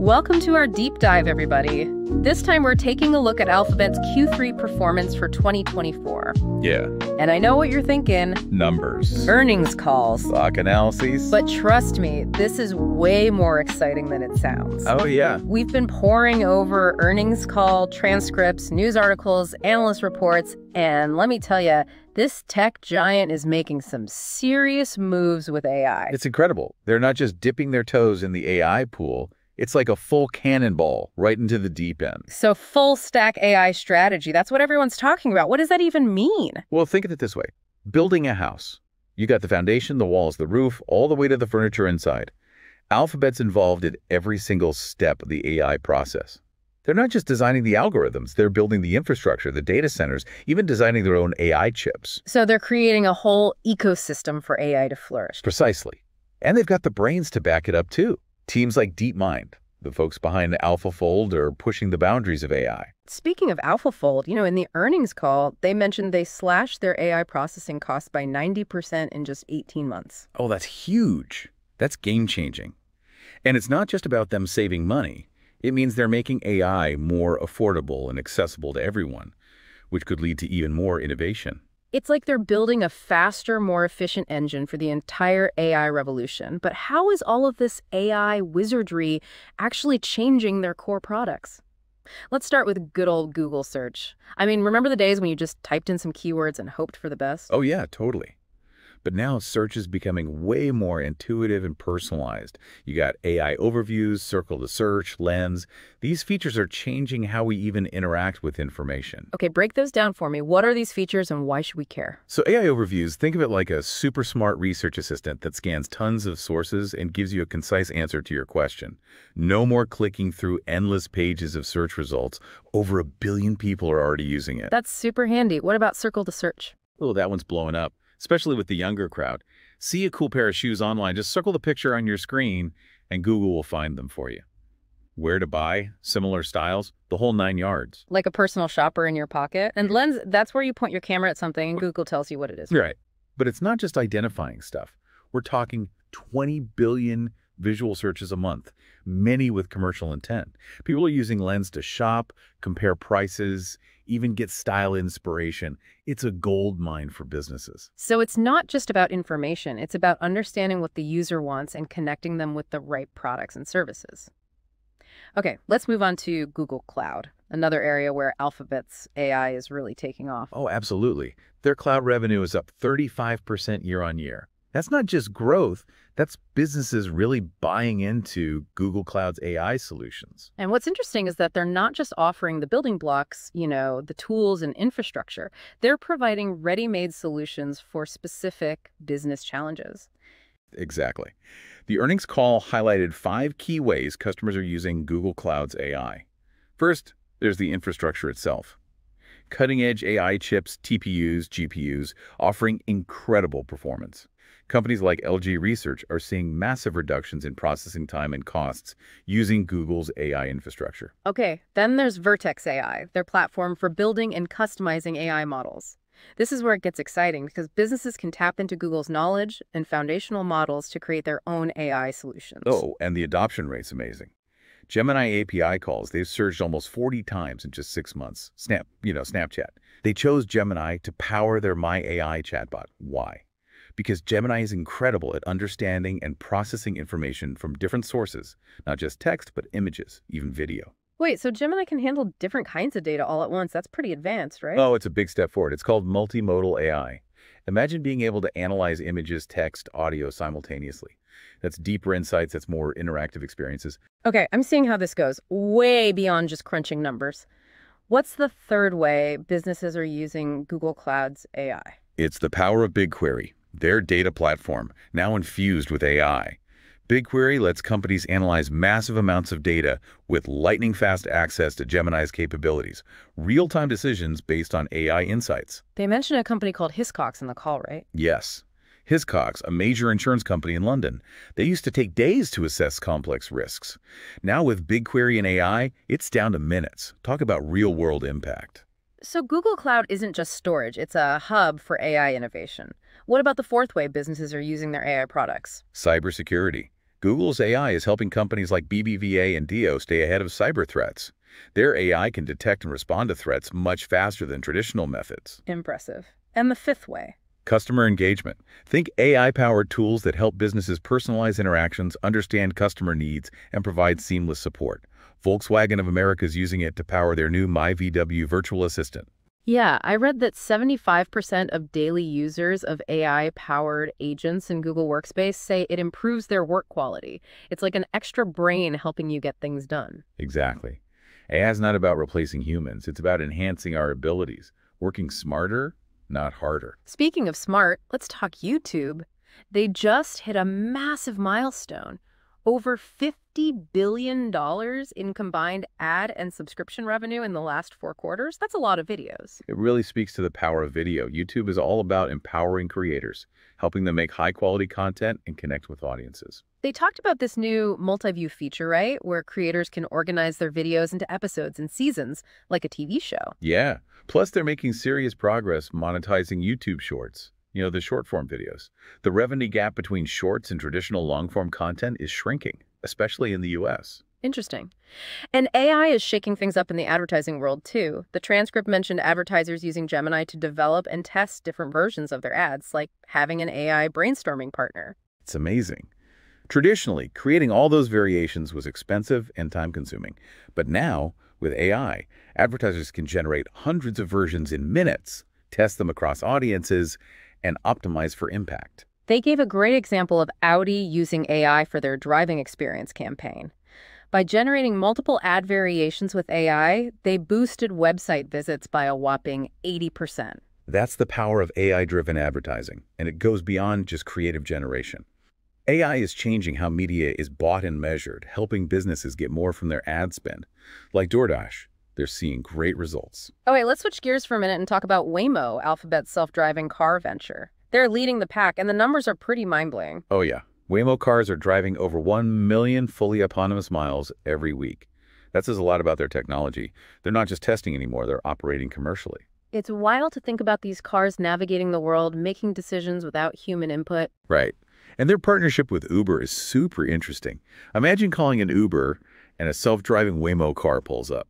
Welcome to our deep dive, everybody. This time we're taking a look at Alphabet's Q3 performance for 2024. Yeah. And I know what you're thinking. Numbers. Earnings calls. Stock analyses. But trust me, this is way more exciting than it sounds. Oh, yeah. We've been poring over earnings call transcripts, news articles, analyst reports, and let me tell you, this tech giant is making some serious moves with AI. It's incredible. They're not just dipping their toes in the AI pool. It's like a full cannonball right into the deep end. So full stack AI strategy, that's what everyone's talking about. What does that even mean? Well, think of it this way. Building a house. You got the foundation, the walls, the roof, all the way to the furniture inside. Alphabet's involved in every single step of the AI process. They're not just designing the algorithms, they're building the infrastructure, the data centers, even designing their own AI chips. So they're creating a whole ecosystem for AI to flourish. Precisely. And they've got the brains to back it up too. Teams like DeepMind, the folks behind AlphaFold, are pushing the boundaries of AI. Speaking of AlphaFold, in the earnings call, they mentioned they slashed their AI processing costs by 90% in just 18 months. Oh, that's huge. That's game-changing. And it's not just about them saving money. It means they're making AI more affordable and accessible to everyone, which could lead to even more innovation. It's like they're building a faster, more efficient engine for the entire AI revolution. But how is all of this AI wizardry actually changing their core products? Let's start with good old Google search. Remember the days when you just typed in some keywords and hoped for the best? Oh, yeah, totally. But now search is becoming way more intuitive and personalized. You got AI overviews, circle to search, lens. These features are changing how we even interact with information. Okay, break those down for me. What are these features and why should we care? So AI overviews, think of it like a super smart research assistant that scans tons of sources and gives you a concise answer to your question. No more clicking through endless pages of search results. Over 1 billion people are already using it. That's super handy. What about circle to search? Oh, that one's blowing up, especially with the younger crowd. See a cool pair of shoes online, just circle the picture on your screen and Google will find them for you. Where to buy, similar styles, the whole 9 yards. Like a personal shopper in your pocket. And Lens, that's where you point your camera at something and Google tells you what it is. Right. But it's not just identifying stuff. We're talking 20 billion visual searches a month, many with commercial intent. People are using Lens to shop, compare prices, even get style inspiration. It's a gold mine for businesses. So it's not just about information. It's about understanding what the user wants and connecting them with the right products and services. Okay, let's move on to Google Cloud, another area where Alphabet's AI is really taking off. Oh, absolutely. Their cloud revenue is up 35% year on year. That's not just growth, that's businesses really buying into Google Cloud's AI solutions. And what's interesting is that they're not just offering the building blocks, the tools and infrastructure. They're providing ready-made solutions for specific business challenges. Exactly. The earnings call highlighted 5 key ways customers are using Google Cloud's AI. First, there's the infrastructure itself. Cutting-edge AI chips, TPUs, GPUs, offering incredible performance. Companies like LG Research are seeing massive reductions in processing time and costs using Google's AI infrastructure. Okay, then there's Vertex AI, their platform for building and customizing AI models. This is where it gets exciting because businesses can tap into Google's knowledge and foundational models to create their own AI solutions. Oh, and the adoption rate's amazing. Gemini API calls, they've surged almost 40 times in just 6 months. Snapchat. They chose Gemini to power their My AI chatbot. Why? Because Gemini is incredible at understanding and processing information from different sources, not just text, but images, even video. Wait, so Gemini can handle different kinds of data all at once. That's pretty advanced, right? Oh, it's a big step forward. It's called multimodal AI. Imagine being able to analyze images, text, audio simultaneously. That's deeper insights, that's more interactive experiences. Okay, I'm seeing how this goes, way beyond just crunching numbers. What's the third way businesses are using Google Cloud's AI? It's the power of BigQuery, their data platform, now infused with AI. BigQuery lets companies analyze massive amounts of data with lightning-fast access to Gemini's capabilities, real-time decisions based on AI insights. They mentioned a company called Hiscox in the call, right? Yes. Hiscox, a major insurance company in London. They used to take days to assess complex risks. Now with BigQuery and AI, it's down to minutes. Talk about real-world impact. So Google Cloud isn't just storage, it's a hub for AI innovation. What about the fourth way businesses are using their AI products? Cybersecurity. Google's AI is helping companies like BBVA and Dio stay ahead of cyber threats. Their AI can detect and respond to threats much faster than traditional methods. Impressive. And the fifth way? Customer engagement. Think AI-powered tools that help businesses personalize interactions, understand customer needs, and provide seamless support. Volkswagen of America is using it to power their new MyVW virtual assistant. Yeah, I read that 75% of daily users of AI-powered agents in Google Workspace say it improves their work quality. It's like an extra brain helping you get things done. Exactly. AI is not about replacing humans. It's about enhancing our abilities, working smarter, not harder. Speaking of smart, let's talk YouTube. They just hit a massive milestone. Over $50 billion in combined ad and subscription revenue in the last 4 quarters. That's a lot of videos. It really speaks to the power of video. YouTube is all about empowering creators, helping them make high-quality content and connect with audiences. They talked about this new multi-view feature, right? Where creators can organize their videos into episodes and seasons, like a TV show. Yeah. Plus, they're making serious progress monetizing YouTube Shorts. You know, the short-form videos. The revenue gap between shorts and traditional long-form content is shrinking, especially in the US. Interesting. And AI is shaking things up in the advertising world, too. The transcript mentioned advertisers using Gemini to develop and test different versions of their ads, like having an AI brainstorming partner. It's amazing. Traditionally, creating all those variations was expensive and time-consuming. But now, with AI, advertisers can generate hundreds of versions in minutes, test them across audiences, and optimize for impact. They gave a great example of Audi using AI for their driving experience campaign. By generating multiple ad variations with AI, they boosted website visits by a whopping 80%. That's the power of AI-driven advertising, and it goes beyond just creative generation. AI is changing how media is bought and measured, helping businesses get more from their ad spend. Like DoorDash, they're seeing great results. Okay, let's switch gears for a minute and talk about Waymo, Alphabet's self-driving car venture. They're leading the pack, and the numbers are pretty mind-blowing. Oh yeah, Waymo cars are driving over 1 million fully autonomous miles every week. That says a lot about their technology. They're not just testing anymore, they're operating commercially. It's wild to think about these cars navigating the world, making decisions without human input. Right. And their partnership with Uber is super interesting. Imagine calling an Uber and a self-driving Waymo car pulls up.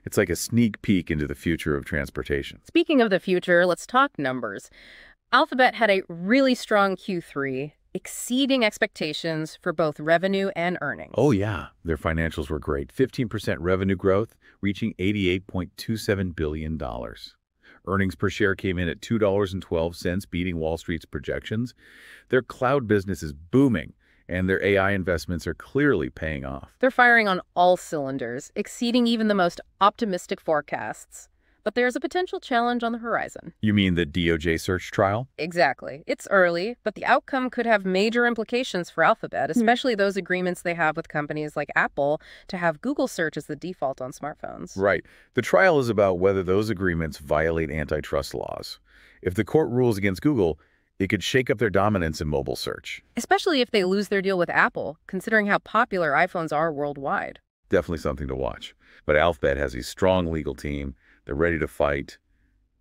It's like a sneak peek into the future of transportation. Speaking of the future, let's talk numbers. Alphabet had a really strong Q3, exceeding expectations for both revenue and earnings. Oh yeah, their financials were great. 15% revenue growth, reaching $88.27 billion. Earnings per share came in at $2.12, beating Wall Street's projections. Their cloud business is booming, and their AI investments are clearly paying off. They're firing on all cylinders, exceeding even the most optimistic forecasts. But there's a potential challenge on the horizon. You mean the DOJ search trial? Exactly. It's early, but the outcome could have major implications for Alphabet, especially those agreements they have with companies like Apple to have Google search as the default on smartphones. Right. The trial is about whether those agreements violate antitrust laws. If the court rules against Google, it could shake up their dominance in mobile search. Especially if they lose their deal with Apple, considering how popular iPhones are worldwide. Definitely something to watch. But Alphabet has a strong legal team. They're ready to fight.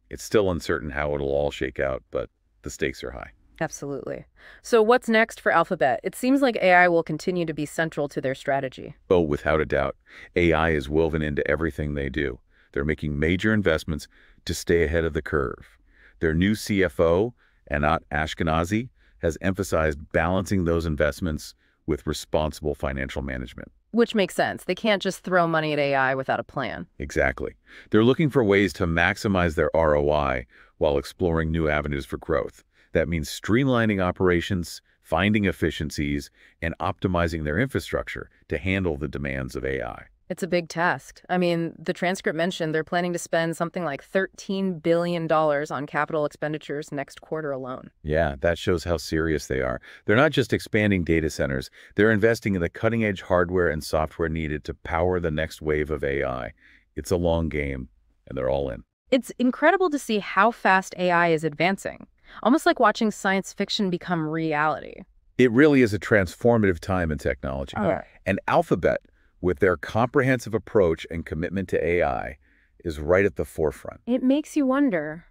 It's still uncertain how it'll all shake out, but the stakes are high. Absolutely. So what's next for Alphabet? It seems like AI will continue to be central to their strategy. Oh, without a doubt. AI is woven into everything they do. They're making major investments to stay ahead of the curve. Their new CFO, Anat Ashkenazi, has emphasized balancing those investments with responsible financial management. Which makes sense. They can't just throw money at AI without a plan. Exactly. They're looking for ways to maximize their ROI while exploring new avenues for growth. That means streamlining operations, finding efficiencies, and optimizing their infrastructure to handle the demands of AI. It's a big task. I mean, the transcript mentioned they're planning to spend something like $13 billion on capital expenditures next quarter alone. Yeah, that shows how serious they are. They're not just expanding data centers. They're investing in the cutting-edge hardware and software needed to power the next wave of AI. It's a long game, and they're all in. It's incredible to see how fast AI is advancing, almost like watching science fiction become reality. It really is a transformative time in technology. And Alphabet, with their comprehensive approach and commitment to AI, is right at the forefront. It makes you wonder,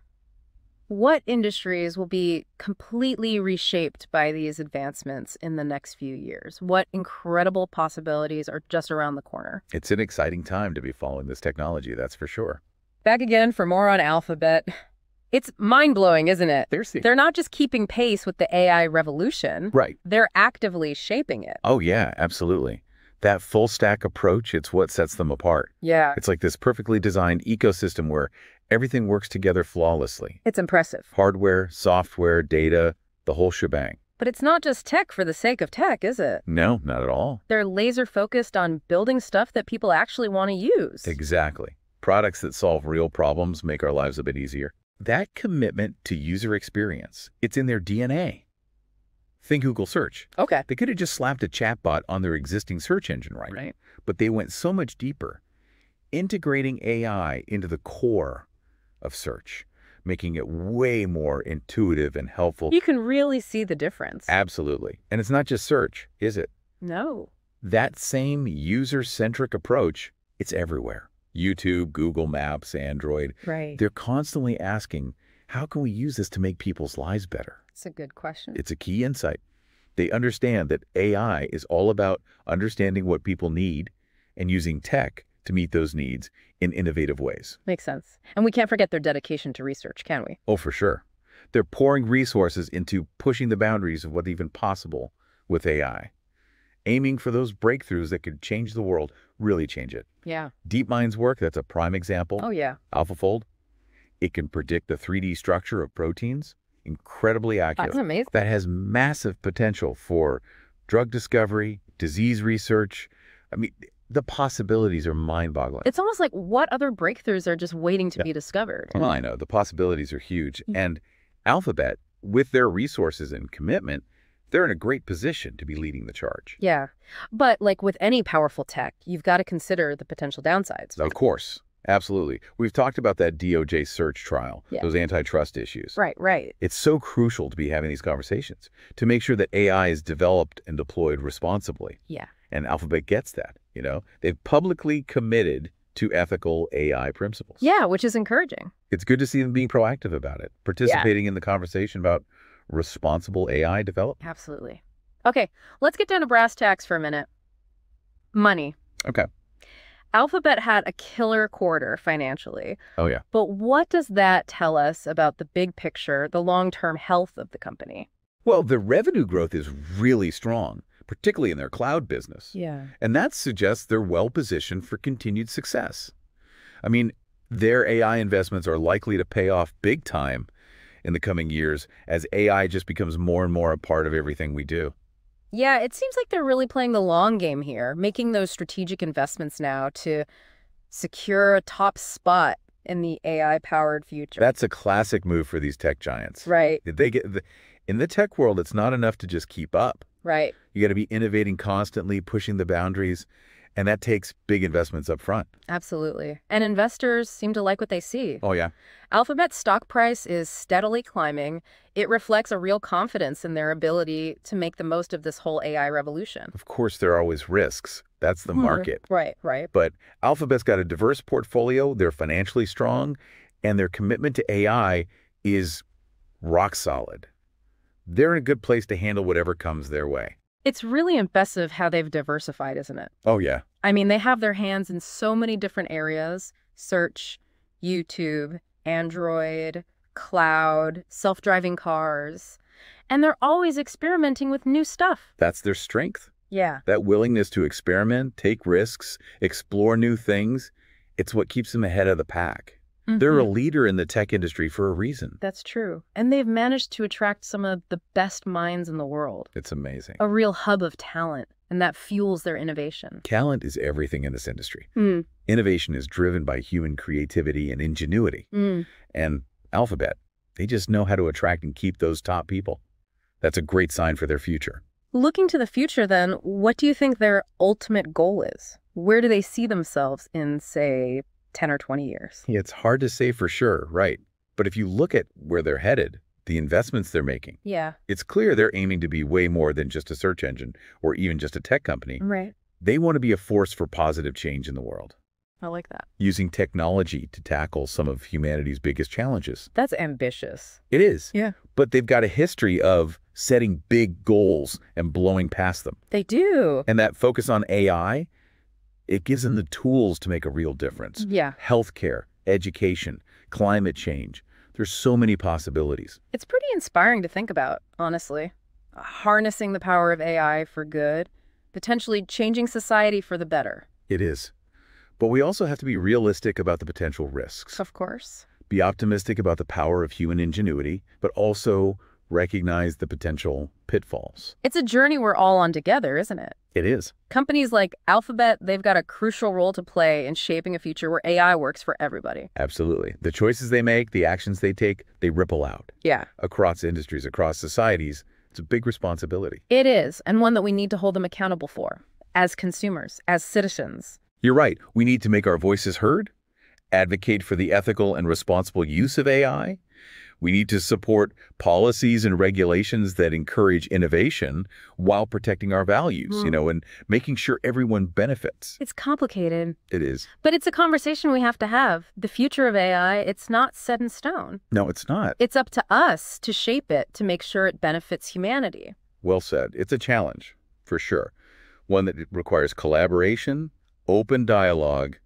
What industries will be completely reshaped by these advancements in the next few years? What incredible possibilities are just around the corner? It's an exciting time to be following this technology, that's for sure. Back again for more on Alphabet. It's mind-blowing, isn't it? They're not just keeping pace with the AI revolution. Right. They're actively shaping it. Oh, yeah, absolutely. That full stack approach, it's what sets them apart. Yeah. It's like this perfectly designed ecosystem where everything works together flawlessly. It's impressive. Hardware, software, data, the whole shebang. But it's not just tech for the sake of tech, is it? No, not at all. They're laser-focused on building stuff that people actually want to use. Exactly. Products that solve real problems make our lives a bit easier. That commitment to user experience, it's in their DNA. Think Google Search. Okay. They could have just slapped a chatbot on their existing search engine, right? But they went so much deeper, integrating AI into the core of search, making it way more intuitive and helpful. You can really see the difference. Absolutely. And it's not just search, is it? No. That same user-centric approach, it's everywhere. YouTube, Google Maps, Android. Right. They're constantly asking, how can we use this to make people's lives better? It's a good question. It's a key insight. They understand that AI is all about understanding what people need and using tech to meet those needs in innovative ways. Makes sense. And we can't forget their dedication to research, can we? Oh, for sure. They're pouring resources into pushing the boundaries of what's even possible with AI, aiming for those breakthroughs that could change the world, really change it. Yeah. DeepMind's work, that's a prime example. Oh, yeah. AlphaFold, it can predict the 3D structure of proteins, incredibly accurate. That's amazing. That has massive potential for drug discovery, disease research. I mean, the possibilities are mind-boggling. It's almost like what other breakthroughs are just waiting to be discovered? Well, I know. The possibilities are huge. And Alphabet, with their resources and commitment, they're in a great position to be leading the charge. Yeah. But like with any powerful tech, you've got to consider the potential downsides. Of course. Absolutely. We've talked about that DOJ search trial, those antitrust issues. Right. It's so crucial to be having these conversations to make sure that AI is developed and deployed responsibly. Yeah. And Alphabet gets that, you know. They've publicly committed to ethical AI principles. Yeah, which is encouraging. It's good to see them being proactive about it, participating in the conversation about responsible AI development. Absolutely. Okay, let's get down to brass tacks for a minute. Money. Okay. Alphabet had a killer quarter financially. Oh, yeah. But what does that tell us about the big picture, the long-term health of the company? Well, the revenue growth is really strong, particularly in their cloud business. Yeah. And that suggests they're well-positioned for continued success. I mean, their AI investments are likely to pay off big time in the coming years as AI just becomes more and more a part of everything we do. Yeah, it seems like they're really playing the long game here, making those strategic investments now to secure a top spot in the AI-powered future. That's a classic move for these tech giants. Right. In the tech world, it's not enough to just keep up. Right. You got to be innovating constantly, pushing the boundaries, and that takes big investments up front. Absolutely. And investors seem to like what they see. Oh, yeah. Alphabet's stock price is steadily climbing. It reflects a real confidence in their ability to make the most of this whole AI revolution. Of course, there are always risks. That's the market. Right. But Alphabet's got a diverse portfolio. They're financially strong, and their commitment to AI is rock solid. They're in a good place to handle whatever comes their way. It's really impressive how they've diversified, isn't it? Oh, yeah. I mean, they have their hands in so many different areas: search, YouTube, Android, cloud, self-driving cars. And they're always experimenting with new stuff. That's their strength. Yeah. That willingness to experiment, take risks, explore new things, it's what keeps them ahead of the pack. They're a leader in the tech industry for a reason. That's true. And they've managed to attract some of the best minds in the world. It's amazing. A real hub of talent, and that fuels their innovation. Talent is everything in this industry. Innovation is driven by human creativity and ingenuity. And Alphabet, they just know how to attract and keep those top people. That's a great sign for their future. Looking to the future, then, what do you think their ultimate goal is? Where do they see themselves in, say, 10 or 20 years? Yeah, it's hard to say for sure, right? But if you look at where they're headed, the investments they're making, it's clear they're aiming to be way more than just a search engine or even just a tech company. Right. They want to be a force for positive change in the world. I like that. using technology to tackle some of humanity's biggest challenges. That's ambitious. It is. Yeah. But they've got a history of setting big goals and blowing past them. They do. And that focus on AI, it gives them the tools to make a real difference. Yeah. Healthcare, education, climate change. There's so many possibilities. It's pretty inspiring to think about, honestly. Harnessing the power of AI for good, potentially changing society for the better. It is. But we also have to be realistic about the potential risks. Of course. Be optimistic about the power of human ingenuity, but also recognize the potential pitfalls. It's a journey we're all on together, isn't it? It is. Companies like Alphabet, they've got a crucial role to play in shaping a future where AI works for everybody. Absolutely. The choices they make, the actions they take, they ripple out Yeah. across industries, across societies. It's a big responsibility. It is, and one that we need to hold them accountable for, as consumers, as citizens. You're right. We need to make our voices heard, advocate for the ethical and responsible use of AI. We need to support policies and regulations that encourage innovation while protecting our values, and making sure everyone benefits. It's complicated, It is. but it's a conversation we have to have. The future of AI, it's not set in stone. No, it's not. It's up to us to shape it, to make sure it benefits humanity. Well said. It's a challenge, for sure. One that requires collaboration, open dialogue,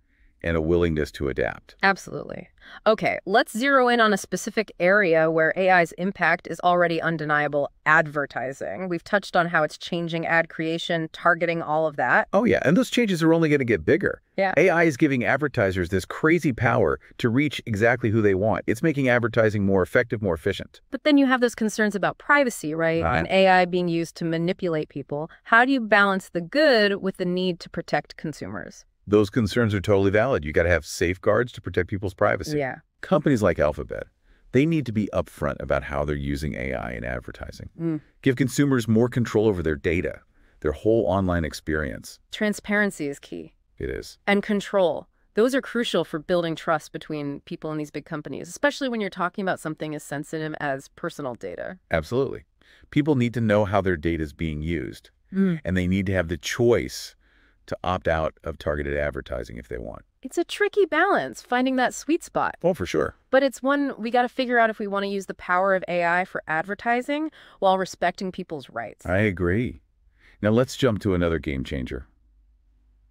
and a willingness to adapt. Absolutely. Okay, let's zero in on a specific area where AI's impact is already undeniable: advertising. We've touched on how it's changing ad creation, targeting, all of that. Oh, yeah, and those changes are only going to get bigger. Yeah. AI is giving advertisers this crazy power to reach exactly who they want. It's making advertising more effective, more efficient. But then you have those concerns about privacy, right? Right. And AI being used to manipulate people. How do you balance the good with the need to protect consumers? Those concerns are totally valid. You got to have safeguards to protect people's privacy. Yeah. Companies like Alphabet, they need to be upfront about how they're using AI in advertising. Give consumers more control over their data, their whole online experience. Transparency is key. It is. And control. Those are crucial for building trust between people in these big companies, especially when you're talking about something as sensitive as personal data. Absolutely. People need to know how their data is being used, and they need to have the choice to opt out of targeted advertising if they want. It's a tricky balance, finding that sweet spot. Oh, for sure. But it's one we got to figure out if we want to use the power of AI for advertising while respecting people's rights. I agree. Now let's jump to another game changer.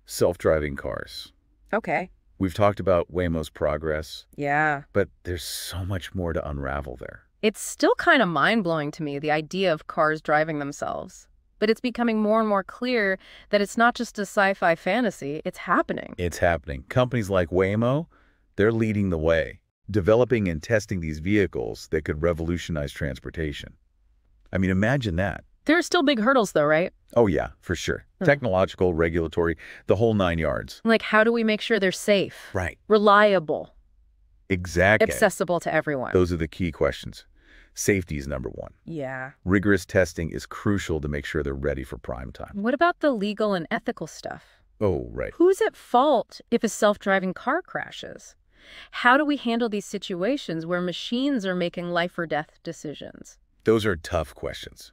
Self-driving cars. Okay. We've talked about Waymo's progress, Yeah. but there's so much more to unravel there. It's still kind of mind-blowing to me, the idea of cars driving themselves. But it's becoming more and more clear that it's not just a sci-fi fantasy, it's happening. It's happening. Companies like Waymo, they're leading the way, developing and testing these vehicles that could revolutionize transportation. I mean, imagine that. There are still big hurdles though, right? Oh, yeah, for sure. Technological, regulatory, the whole 9 yards. Like, how do we make sure they're safe, Right. reliable, Exactly. accessible to everyone? Those are the key questions. Safety is number one. Yeah. Rigorous testing is crucial to make sure they're ready for prime time. What about the legal and ethical stuff? Oh, right. Who's at fault if a self-driving car crashes? How do we handle these situations where machines are making life or death decisions? Those are tough questions.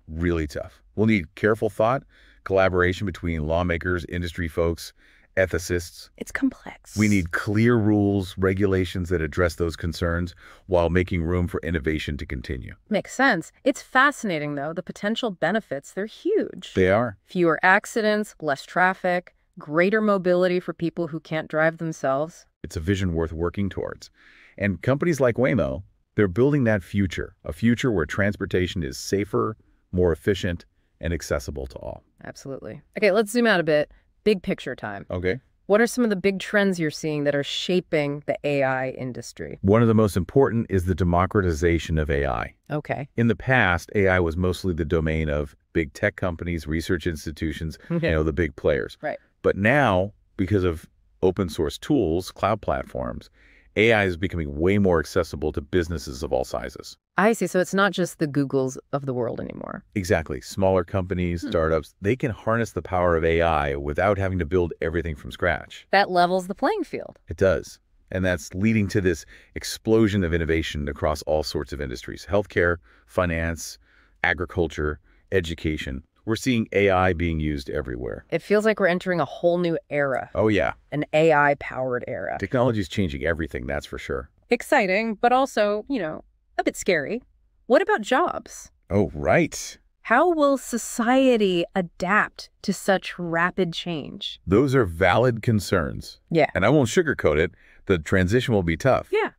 Really tough. We'll need careful thought, collaboration between lawmakers, industry folks, ethicists. It's complex. We need clear rules, regulations that address those concerns while making room for innovation to continue. Makes sense. It's fascinating, though. The potential benefits, they're huge. They are. Fewer accidents, less traffic, greater mobility for people who can't drive themselves. It's a vision worth working towards. And companies like Waymo, they're building that future, a future where transportation is safer, more efficient, and accessible to all. Absolutely. Okay, let's zoom out a bit. Big picture time. Okay. What are some of the big trends you're seeing that are shaping the AI industry? One of the most important is the democratization of AI. Okay. In the past, AI was mostly the domain of big tech companies, research institutions, the big players. Right. But now, because of open source tools, cloud platforms, AI is becoming way more accessible to businesses of all sizes. I see. So it's not just the Googles of the world anymore. Exactly. Smaller companies, startups, they can harness the power of AI without having to build everything from scratch. That levels the playing field. It does. And that's leading to this explosion of innovation across all sorts of industries: healthcare, finance, agriculture, education, We're seeing AI being used everywhere. It feels like we're entering a whole new era, Oh, yeah. an AI-powered era. Technology is changing everything, that's for sure. Exciting, but also, a bit scary. What about jobs? Oh, right. How will society adapt to such rapid change? Those are valid concerns. Yeah. And I won't sugarcoat it. The transition will be tough. Yeah.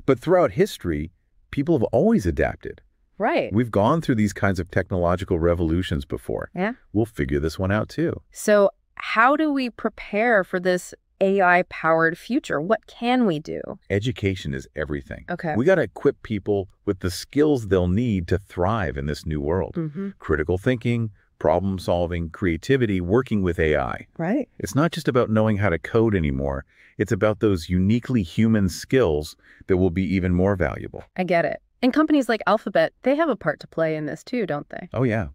But throughout history, people have always adapted. Right. We've gone through these kinds of technological revolutions before. Yeah. We'll figure this one out too. So how do we prepare for this AI-powered future? What can we do? Education is everything. Okay. We got to equip people with the skills they'll need to thrive in this new world. Mm-hmm. Critical thinking, problem solving, creativity, working with AI. Right. It's not just about knowing how to code anymore. It's about those uniquely human skills that will be even more valuable. I get it. And companies like Alphabet, they have a part to play in this too, don't they? Oh, yeah.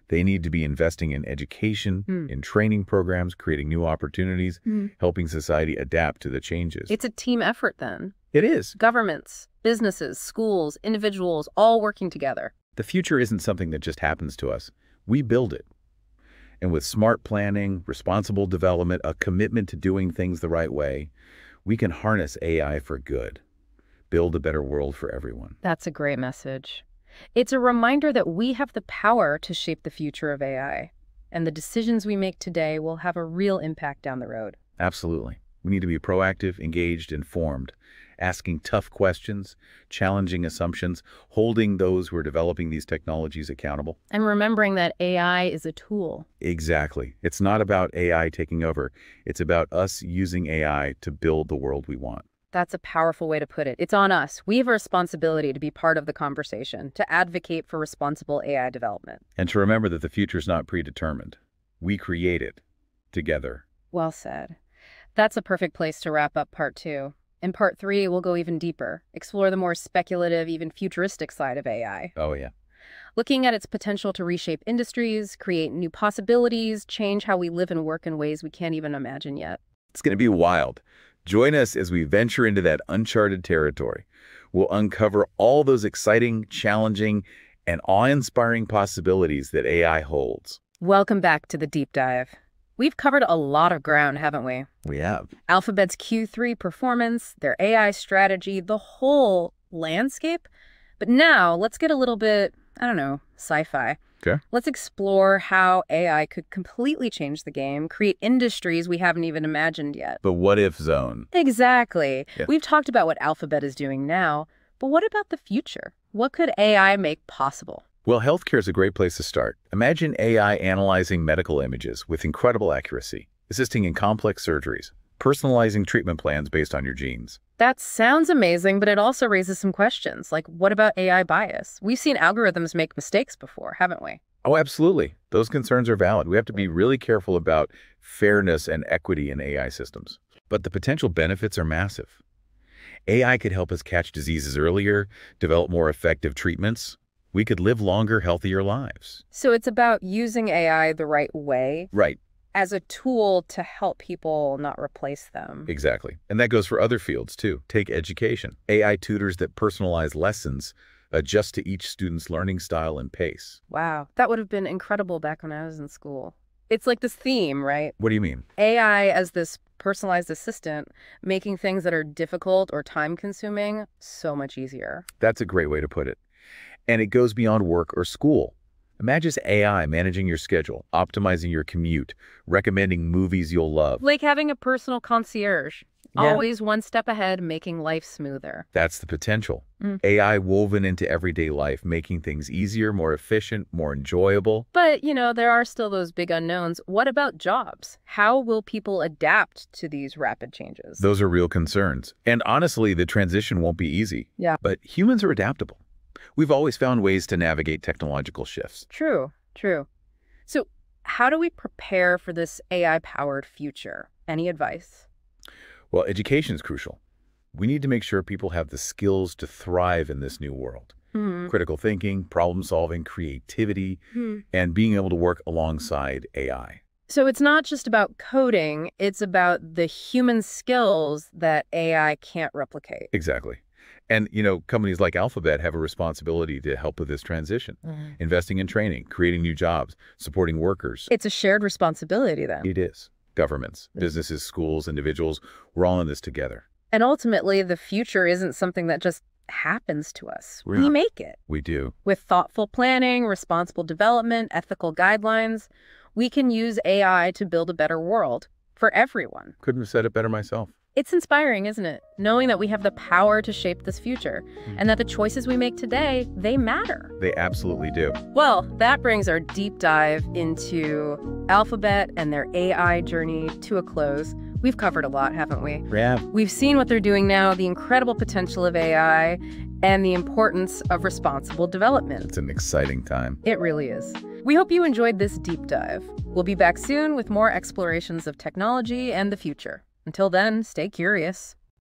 They need to be investing in education, in training programs, creating new opportunities, helping society adapt to the changes. It's a team effort then. It is. Governments, businesses, schools, individuals, all working together. The future isn't something that just happens to us. We build it. And with smart planning, responsible development, a commitment to doing things the right way, we can harness AI for good. Build a better world for everyone. That's a great message. It's a reminder that we have the power to shape the future of AI, and the decisions we make today will have a real impact down the road. Absolutely. We need to be proactive, engaged, informed, asking tough questions, challenging assumptions, holding those who are developing these technologies accountable. And remembering that AI is a tool. Exactly. It's not about AI taking over. It's about us using AI to build the world we want. That's a powerful way to put it. It's on us. We have a responsibility to be part of the conversation, to advocate for responsible AI development. And to remember that the future is not predetermined. We create it together. Well said. That's a perfect place to wrap up part 2. In part 3, we'll go even deeper, explore the more speculative, even futuristic side of AI. Oh, yeah. Looking at its potential to reshape industries, create new possibilities, change how we live and work in ways we can't even imagine yet. It's going to be wild. Join us as we venture into that uncharted territory. We'll uncover all those exciting, challenging, and awe-inspiring possibilities that AI holds. Welcome back to the Deep Dive. We've covered a lot of ground, haven't we? We have. Alphabet's Q3 performance, their AI strategy, the whole landscape. But now let's get a little bit, sci-fi. Okay. Let's explore how AI could completely change the game, create industries we haven't even imagined yet. The what-if zone. Exactly. Yeah. We've talked about what Alphabet is doing now, but what about the future? What could AI make possible? Well, healthcare is a great place to start. Imagine AI analyzing medical images with incredible accuracy, assisting in complex surgeries, personalizing treatment plans based on your genes. That sounds amazing, but it also raises some questions, like what about AI bias? We've seen algorithms make mistakes before, haven't we? Oh, absolutely. Those concerns are valid. We have to be really careful about fairness and equity in AI systems. But the potential benefits are massive. AI could help us catch diseases earlier, develop more effective treatments. We could live longer, healthier lives. So it's about using AI the right way. Right. As a tool to help people, not replace them. Exactly. And that goes for other fields, too. Take education. AI tutors that personalize lessons adjust to each student's learning style and pace. Wow. That would have been incredible back when I was in school. It's like this theme, right? What do you mean? AI as this personalized assistant, making things that are difficult or time-consuming so much easier. That's a great way to put it. And it goes beyond work or school. Imagine AI managing your schedule, optimizing your commute, recommending movies you'll love. Like having a personal concierge, Yeah. always one step ahead, making life smoother. That's the potential. AI woven into everyday life, making things easier, more efficient, more enjoyable. But, there are still those big unknowns. What about jobs? How will people adapt to these rapid changes? Those are real concerns. And honestly, the transition won't be easy. Yeah. But humans are adaptable. We've always found ways to navigate technological shifts. True. So how do we prepare for this AI-powered future? Any advice? Well, education is crucial. We need to make sure people have the skills to thrive in this new world. Critical thinking, problem solving, creativity, and being able to work alongside AI. So it's not just about coding, it's about the human skills that AI can't replicate. Exactly. And, companies like Alphabet have a responsibility to help with this transition, investing in training, creating new jobs, supporting workers. It's a shared responsibility then. It is. Governments, businesses, schools, individuals, we're all in this together. And ultimately, the future isn't something that just happens to us. We're We not. make it. We do. With thoughtful planning, responsible development, ethical guidelines, we can use AI to build a better world for everyone. Couldn't have said it better myself. It's inspiring, isn't it? Knowing that we have the power to shape this future and that the choices we make today, they matter. They absolutely do. Well, that brings our deep dive into Alphabet and their AI journey to a close. We've covered a lot, haven't we? Yeah. We've seen what they're doing now, the incredible potential of AI, and the importance of responsible development. It's an exciting time. It really is. We hope you enjoyed this deep dive. We'll be back soon with more explorations of technology and the future. Until then, stay curious.